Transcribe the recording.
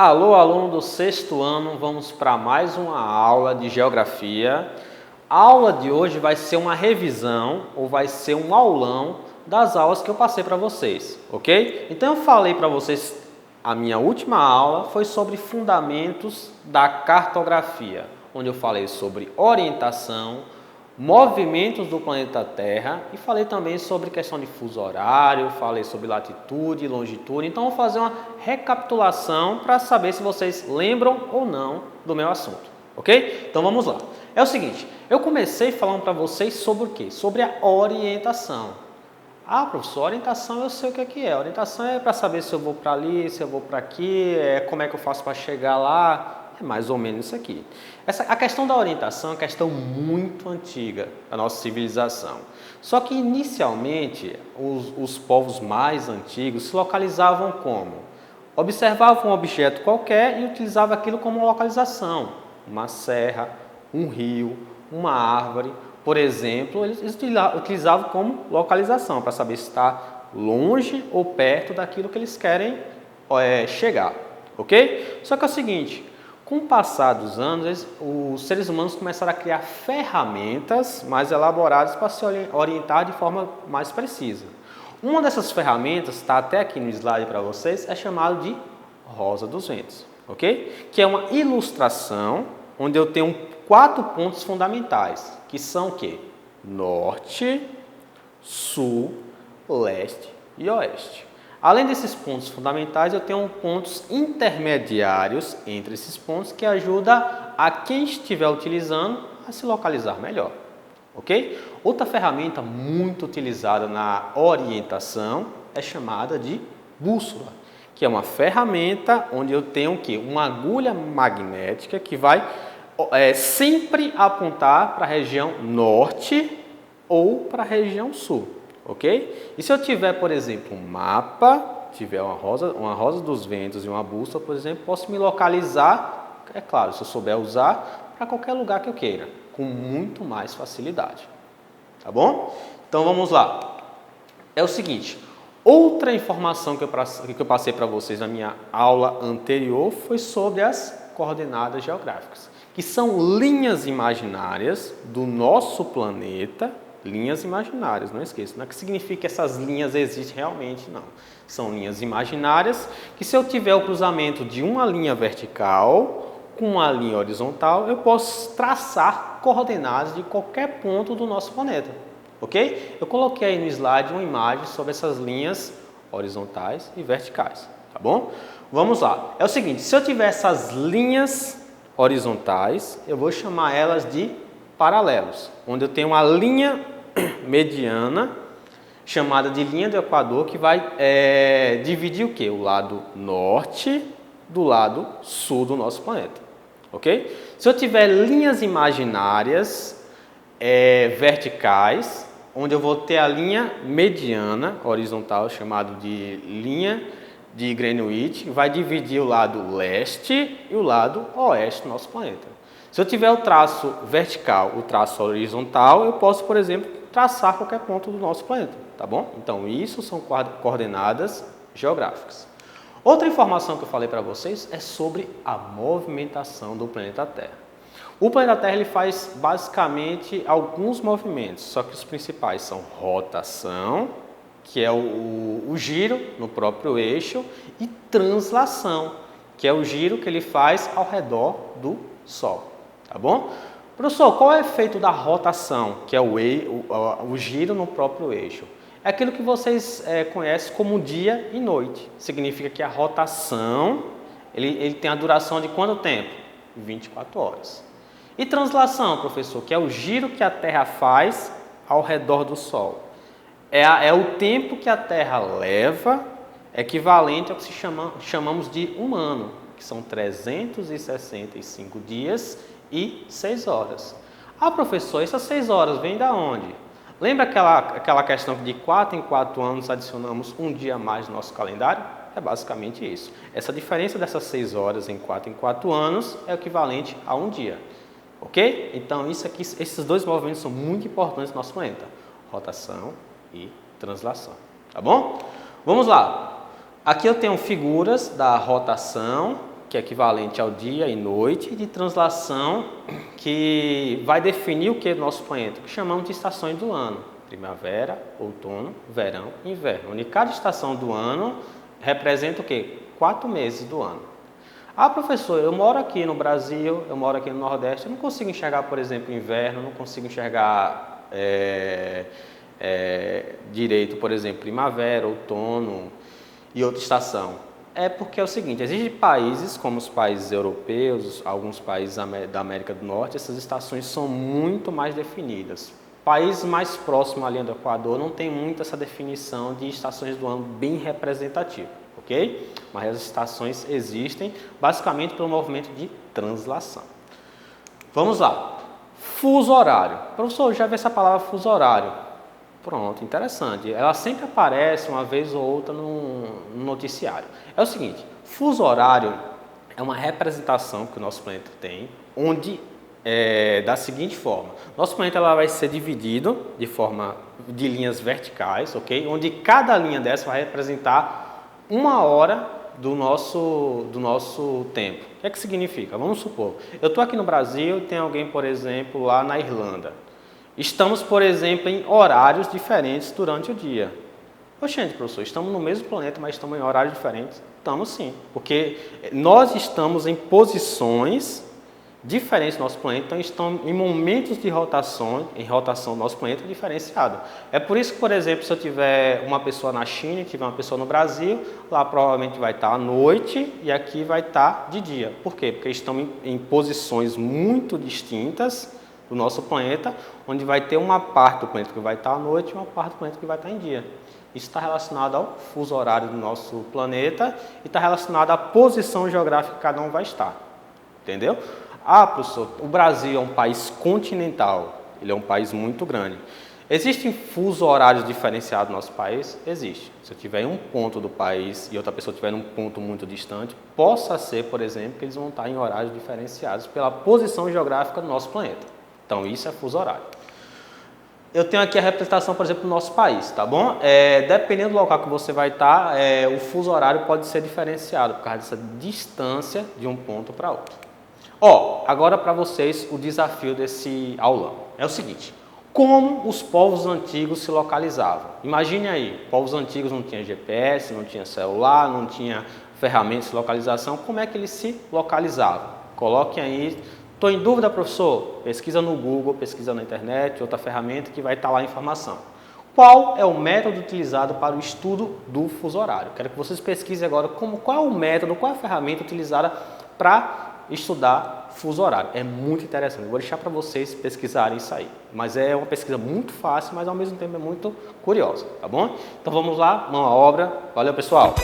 Alô, aluno do sexto ano, vamos para mais uma aula de geografia. A aula de hoje vai ser uma revisão ou vai ser um aulão das aulas que eu passei para vocês, ok? Então eu falei para vocês, a minha última aula foi sobre fundamentos da cartografia, onde eu falei sobre orientação, movimentos do planeta Terra e falei também sobre questão de fuso horário, falei sobre latitude e longitude. Então, vou fazer uma recapitulação para saber se vocês lembram ou não do meu assunto, ok? Então, vamos lá. É o seguinte, eu comecei falando para vocês sobre o quê? Sobre a orientação. Ah, professor, orientação eu sei o que é. Orientação é para saber se eu vou para ali, se eu vou para aqui, como é que eu faço para chegar lá. É mais ou menos isso aqui. A questão da orientação é uma questão muito antiga da nossa civilização. Só que, inicialmente, os povos mais antigos se localizavam como? Observavam um objeto qualquer e utilizavam aquilo como localização. Uma serra, um rio, uma árvore. Por exemplo, eles utilizavam como localização, para saber se está longe ou perto daquilo que eles querem chegar. Ok? Só que é o seguinte, com o passar dos anos, os seres humanos começaram a criar ferramentas mais elaboradas para se orientar de forma mais precisa. Uma dessas ferramentas, está até aqui no slide para vocês, é chamada de Rosa dos Ventos, ok? Que é uma ilustração onde eu tenho 4 pontos fundamentais, que são o quê? Norte, Sul, Leste e Oeste. Além desses pontos fundamentais, eu tenho pontos intermediários entre esses pontos que ajudam a quem estiver utilizando a se localizar melhor, ok? Outra ferramenta muito utilizada na orientação é chamada de bússola, que é uma ferramenta onde eu tenho o quê? Uma agulha magnética que vai sempre apontar para a região norte ou para a região sul. Ok? E se eu tiver, por exemplo, um mapa, tiver uma rosa dos ventos e uma bússola, por exemplo, posso me localizar, é claro, se eu souber usar, para qualquer lugar que eu queira, com muito mais facilidade. Tá bom? Então vamos lá. É o seguinte, outra informação que eu passei para vocês na minha aula anterior foi sobre as coordenadas geográficas, que são linhas imaginárias do nosso planeta. Linhas imaginárias, não esqueça. Não é que significa que essas linhas existem realmente, não. São linhas imaginárias que, se eu tiver o cruzamento de uma linha vertical com uma linha horizontal, eu posso traçar coordenadas de qualquer ponto do nosso planeta. Ok? Eu coloquei aí no slide uma imagem sobre essas linhas horizontais e verticais. Tá bom? Vamos lá. É o seguinte, se eu tiver essas linhas horizontais, eu vou chamar elas de paralelos, onde eu tenho uma linha mediana, chamada de linha do Equador, que vai dividir o quê? O lado norte do lado sul do nosso planeta. Ok? Se eu tiver linhas imaginárias verticais, onde eu vou ter a linha mediana, horizontal, chamada de linha de Greenwich, que vai dividir o lado leste e o lado oeste do nosso planeta. Se eu tiver o traço vertical, o traço horizontal, eu posso, por exemplo, traçar qualquer ponto do nosso planeta, tá bom? Então, isso são coordenadas geográficas. Outra informação que eu falei para vocês é sobre a movimentação do planeta Terra. O planeta Terra ele faz basicamente alguns movimentos, só que os principais são rotação, que é o giro no próprio eixo, e translação, que é o giro que ele faz ao redor do Sol. Tá bom? Professor, qual é o efeito da rotação, que é o giro no próprio eixo? É aquilo que vocês conhecem como dia e noite. Significa que a rotação ele tem a duração de quanto tempo? 24 horas. E translação, professor, que é o giro que a Terra faz ao redor do Sol. É o tempo que a Terra leva, equivalente ao que chamamos de um ano, que são 365 dias e 6 horas. Ah, professor, essas 6 horas vêm da onde? Lembra aquela questão que de 4 em 4 anos adicionamos um dia a mais no nosso calendário? É basicamente isso. Essa diferença dessas 6 horas em 4 anos é o equivalente a um dia. Ok? Então, esses dois movimentos são muito importantes no nosso planeta. Rotação e translação. Tá bom? Vamos lá. Aqui eu tenho figuras da rotação, que é equivalente ao dia e noite, e de translação, que vai definir o que do nosso planeta, que chamamos de estações do ano. Primavera, outono, verão e inverno. Onde cada estação do ano representa o quê? 4 meses do ano. Ah, professor, eu moro aqui no Brasil, eu moro aqui no Nordeste, eu não consigo enxergar, por exemplo, inverno, não consigo enxergar direito, por exemplo, primavera, outono e outra estação. É porque é o seguinte, existem países, como os países europeus, alguns países da América do Norte, essas estações são muito mais definidas. Países mais próximos à linha do Equador não tem muito essa definição de estações do ano bem representativa, ok? Mas as estações existem basicamente pelo movimento de translação. Vamos lá. Fuso horário. Professor, já vi essa palavra fuso horário. Pronto, interessante. Ela sempre aparece uma vez ou outra no noticiário. É o seguinte, fuso horário é uma representação que o nosso planeta tem, onde da seguinte forma, nosso planeta vai ser dividido de linhas verticais, ok? Onde cada linha dessa vai representar 1 hora do nosso tempo. O que significa? Vamos supor, eu estou aqui no Brasil e tem alguém, por exemplo, lá na Irlanda. Estamos, por exemplo, em horários diferentes durante o dia. Oxente, professor, estamos no mesmo planeta, mas estamos em horários diferentes? Estamos sim, porque nós estamos em posições diferentes do nosso planeta, então estão em momentos de rotação do nosso planeta diferenciado. É por isso que, por exemplo, se eu tiver uma pessoa na China e tiver uma pessoa no Brasil, lá provavelmente vai estar à noite e aqui vai estar de dia. Por quê? Porque estão em posições muito distintas do nosso planeta, onde vai ter uma parte do planeta que vai estar à noite e uma parte do planeta que vai estar em dia. Isso está relacionado ao fuso horário do nosso planeta e está relacionado à posição geográfica que cada um vai estar. Entendeu? Ah, professor, o Brasil é um país continental, ele é um país muito grande. Existem fuso horários diferenciados no nosso país? Existe. Se eu tiver em um ponto do país e outra pessoa estiver em um ponto muito distante, possa ser, por exemplo, que eles vão estar em horários diferenciados pela posição geográfica do nosso planeta. Então, isso é fuso horário. Eu tenho aqui a representação, por exemplo, do nosso país, tá bom? Dependendo do local que você vai estar, o fuso horário pode ser diferenciado por causa dessa distância de um ponto para outro. Agora para vocês o desafio desse aulão. É o seguinte, como os povos antigos se localizavam? Imagine aí, povos antigos não tinham GPS, não tinha celular, não tinha ferramentas de localização, como é que eles se localizavam? Coloquem aí. Estou em dúvida, professor? Pesquisa no Google, pesquisa na internet, outra ferramenta que vai estar lá a informação. Qual é o método utilizado para o estudo do fuso horário? Quero que vocês pesquisem agora qual é o método, qual é a ferramenta utilizada para estudar fuso horário. É muito interessante. Eu vou deixar para vocês pesquisarem isso aí. Mas é uma pesquisa muito fácil, mas ao mesmo tempo é muito curiosa, tá bom? Então vamos lá, mão à obra. Valeu, pessoal!